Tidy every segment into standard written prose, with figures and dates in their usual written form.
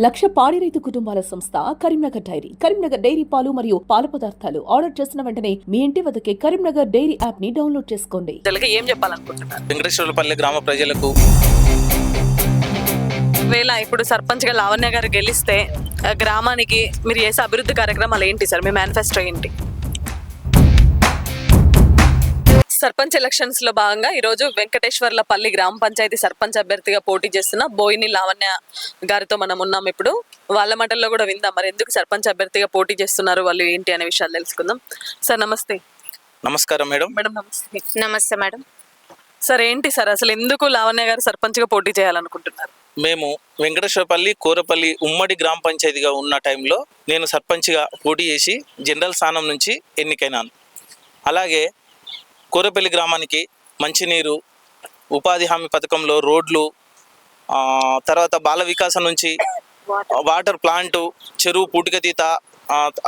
లక్ష పాడి రైతు కుటుంబాల సంస్థ కరీంనగర్ డైరీ. కరీంనగర్ డైరీ పాలు మరియు పాల పదార్థాలు ఆర్డర్ చేసిన వెంటనే మీ ఇంటి వద్దకే కరీంనగర్ డైరీ యాప్ ని డౌన్లోడ్ చేసుకోండి. ఏం చెప్పాలనుకుంటున్నారు వెంకటేశ్వరపల్లి గ్రామ ప్రజలకు? వేళ ఇప్పుడు సర్పంచ్ గా లావణ్య గారు గెలిస్తే గ్రామానికి మీరు చేసే అభివృద్ధి కార్యక్రమాలు ఏంటి సార్? మీ మేనిఫెస్టో ఏంటి? సర్పంచ్ ఎలక్షన్స్ లో భాగంగా ఈరోజు వెంకటేశ్వర్లపల్లి గ్రామ పంచాయతీ సర్పంచ్ అభ్యర్థిగా పోటీ చేస్తున్న బోయిని లావణ్య గారితో మనం ఉన్నాం. ఇప్పుడు వాళ్ళ మాటల్లో కూడా విందాం, మరి ఎందుకు సర్పంచ్ అభ్యర్థిగా పోటీ చేస్తున్నారు, వాళ్ళు ఏంటి అనే విషయాలు తెలుసుకుందాం. సార్ నమస్తే. నమస్కారం మేడం. మేడం నమస్తే. నమస్తే మేడం. సార్ ఏంటి సార్ అసలు ఎందుకు లావణ్య గారు సర్పంచ్ గా పోటీ చేయాలనుకుంటున్నారు? మేము వెంకటేశ్వరపల్లి కోరపల్లి ఉమ్మడి గ్రామ పంచాయతీగా ఉన్న టైంలో నేను సర్పంచ్గా పోటీ చేసి జనరల్ స్థానం నుంచి ఎన్నికైనాను. అలాగే కోరపల్లి గ్రామానికి మంచినీరు, ఉపాధి హామీ పథకంలో రోడ్లు, తర్వాత బాల వికాసం నుంచి వాటర్ ప్లాంటు, చెరువు పూటికతీత,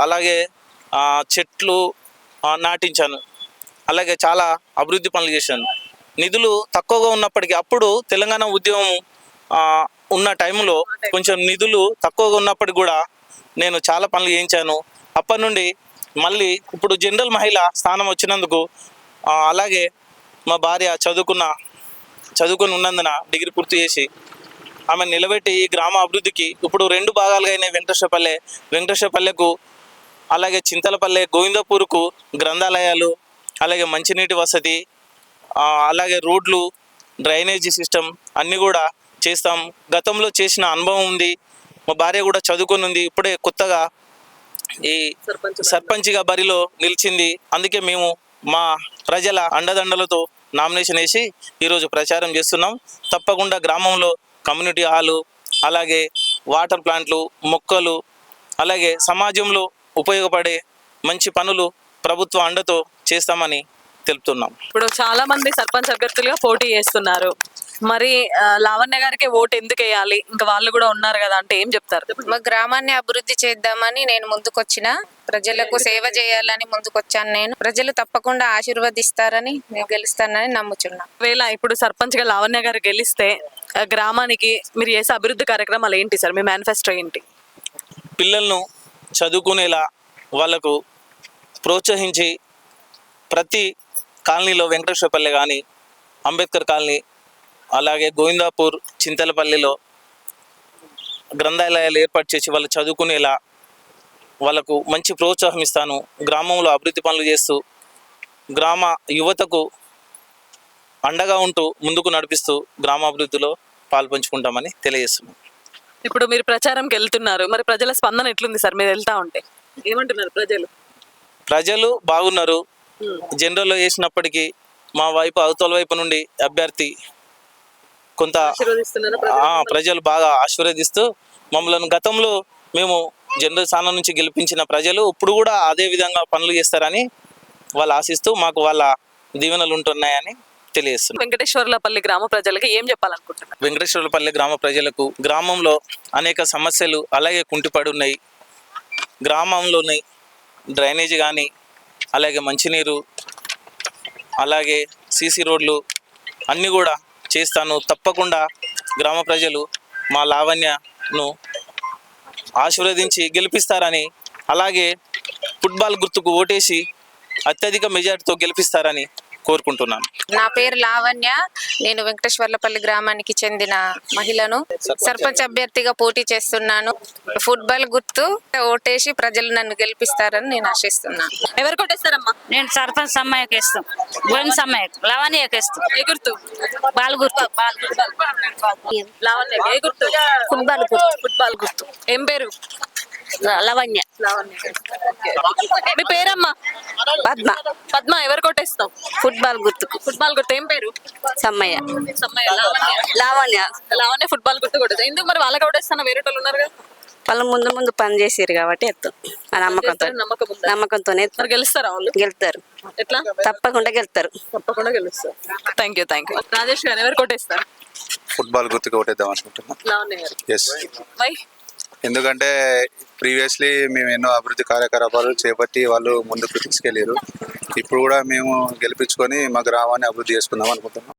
అలాగే చెట్లు నాటించాను. అలాగే చాలా అభివృద్ధి పనులు చేశాను. నిధులు తక్కువగా ఉన్నప్పటికీ అప్పుడు తెలంగాణ ఉద్యమం ఉన్న టైంలో కొంచెం నిధులు తక్కువగా ఉన్నప్పటికీ కూడా నేను చాలా పనులు చేయించాను. అప్పటి నుండి మళ్ళీ ఇప్పుడు జనరల్ మహిళ స్థానం వచ్చినందుకు, అలాగే మా భార్య చదువుకుని ఉన్నందున డిగ్రీ పూర్తి చేసి ఆమె నిలబెట్టి ఈ గ్రామ అభివృద్ధికి ఇప్పుడు 2 భాగాలుగా అయిన వెంకటేశ్వరపల్లెకు, అలాగే చింతలపల్లె గోవిందపూర్కు గ్రంథాలయాలు, అలాగే మంచినీటి వసతి, అలాగే రోడ్లు, డ్రైనేజీ సిస్టమ్ అన్నీ కూడా చేస్తాం. గతంలో చేసిన అనుభవం ఉంది. మా భార్య కూడా చదువుకొని ఉంది. ఇప్పుడే కొత్తగా ఈ సర్పంచ్గా బరిలో నిలిచింది. అందుకే మేము మా ప్రజల అండదండలతో నామినేషన్ వేసి ఈరోజు ప్రచారం చేస్తున్నాం. తప్పకుండా గ్రామంలో కమ్యూనిటీ హాలు, అలాగే వాటర్ ప్లాంట్లు, మొక్కలు, అలాగే సమాజంలో ఉపయోగపడే మంచి పనులు ప్రభుత్వ అండతో చేస్తామని తెలుపుతున్నాం. ఇప్పుడు చాలా మంది సర్పంచ్ అభ్యర్థులుగా పోటీ చేస్తున్నారు, మరి లావణ్య గారికి ఓటు ఎందుకు వేయాలి? ఇంకా వాళ్ళు కూడా ఉన్నారు కదా అంటే ఏం చెప్తారు? మా గ్రామాన్ని అభివృద్ధి చేద్దామని నేను ముందుకొచ్చిన, ప్రజలకు సేవ చేయాలని ముందుకొచ్చాను. నేను ప్రజలు తప్పకుండా ఆశీర్వదిస్తారని, నేను గెలుస్తానని నమ్ముచున్నా. వేళ ఇప్పుడు సర్పంచ్ గా లావణ్య గారు గెలిస్తే గ్రామానికి మీరు చేసే అభివృద్ధి కార్యక్రమాలు ఏంటి సార్? మీ మేనిఫెస్టో ఏంటి? పిల్లలను చదువుకునేలా వాళ్ళకు ప్రోత్సహించి ప్రతి కాలనీలో వెంకటేశ్వరపల్లి కానీ, అంబేద్కర్ కాలనీ, అలాగే గోవిందాపూర్, చింతలపల్లిలో గ్రంథాలయాలు ఏర్పాటు చేసి వాళ్ళు చదువుకునేలా వాళ్ళకు మంచి ప్రోత్సాహం ఇస్తాను. గ్రామంలో అభివృద్ధి పనులు చేస్తూ గ్రామ యువతకు అండగా ఉంటూ ముందుకు నడిపిస్తూ గ్రామాభివృద్ధిలో పాల్పంచుకుంటామని తెలియజేస్తున్నాం. ఇప్పుడు మీరు ప్రచారంకి వెళ్తున్నారు, మరి ప్రజల స్పందన ఎట్లుంది సార్? మీరు వెళ్తా ఉంటే ఏమంటున్నారు ప్రజలు? ప్రజలు బాగున్నారు. జనరల్లో వేసినప్పటికీ మా వైపు అవతల వైపు నుండి అభ్యర్థి కొంత ప్రజలు బాగా ఆశీర్వదిస్తూ మమ్మల్ని గతంలో మేము జనరల్ స్థానం నుంచి గెలిపించిన ప్రజలు ఇప్పుడు కూడా అదే విధంగా పనులు చేస్తారని వాళ్ళు ఆశిస్తూ మాకు వాళ్ళ దీవెనలు ఉంటున్నాయని తెలియజేస్తున్నారు. వెంకటేశ్వర్లపల్లి గ్రామ ప్రజలకి ఏం చెప్పాలనుకుంటున్నారు? వెంకటేశ్వరపల్లి గ్రామ ప్రజలకు గ్రామంలో అనేక సమస్యలు అలాగే కుంటిపడి ఉన్నాయి. గ్రామంలోని డ్రైనేజీ కానీ, అలాగే మంచినీరు, అలాగే సీసీ రోడ్లు అన్నీ కూడా చేస్తాను. తప్పకుండా గ్రామ ప్రజలు మా లావణ్యను ఆశీర్వదించి గెలిపిస్తారని, అలాగే ఫుట్బాల్ గుర్తుకు ఓటేసి అత్యధిక మెజార్టీతో గెలిపిస్తారని కోరుకుంటున్నాను. నా పేరు లావణ్య. నేను వెంకటేశ్వర్లపల్లి గ్రామానికి చెందిన మహిళను. సర్పంచ్ అభ్యర్థిగా పోటీ చేస్తున్నాను. ఫుట్బాల్ గుర్తు ఓటేసి ప్రజలు నన్ను గెలిపిస్తారని నేను ఆశిస్తున్నాను. ఎవరు కొట్టేస్తారమ్మా? నేను సర్పంచ్ సమ్మయ్యకి ఇస్తాం, గోవింద సమ్మయ్యకి, లావణ్యకి ఇస్తాం. ఏ గుర్తు? బాల్ గుర్తు. లావణ్య ఏ గుర్తు? ఫుట్బాల్ గుర్తు. ఫుట్బాల్ గుర్తు. ఏం పేరు? లవణ్య. మీ పేరమ్మా? పద్మ. పద్మ. ఎవరు కొట్టేస్తాం? ఫుట్బాల్ గుర్తుకు. ఫుట్బాల్ గుర్తు. ఏం పేరు? సమ్మయ్య. సమ్మయ్య. లావణ్య. లావణ్య ఫుట్బాల్ గుర్తు కొట్టేస్తాం. ఎందుకు మరి వాళ్ళకి కొట్టేస్తాను? వేరే వాళ్ళు ఉన్నారు కదా. వాళ్ళు ముందు పని చేసారు కాబట్టి ఎత్తాం. ఆ నమ్మకంతోనే మరి గెలుస్తారా వాళ్ళు? గెలుతారు. ఎట్లా? తప్పకుండా గెలుతారు. తప్పకుండా గెలుస్తారు. Thank you. రాజేష్ గారు ఎవరు కొట్టేస్తారు? ఫుట్బాల్ గుర్తుకు కొట్టేద్దాం అనుకుంటున్నాం. లావణ్య గారు. ఎస్. వై? ఎందుకంటే ప్రీవియస్లీ మేము ఎన్నో అభివృద్ధి కార్యకలాపాలు చేపట్టి వాళ్ళు ముందుకు తీసుకెళ్ళారు. ఇప్పుడు కూడా మేము గెలిపించుకొని మా గ్రామాన్ని అభివృద్ధి చేసుకుందాం అనుకుంటున్నాం.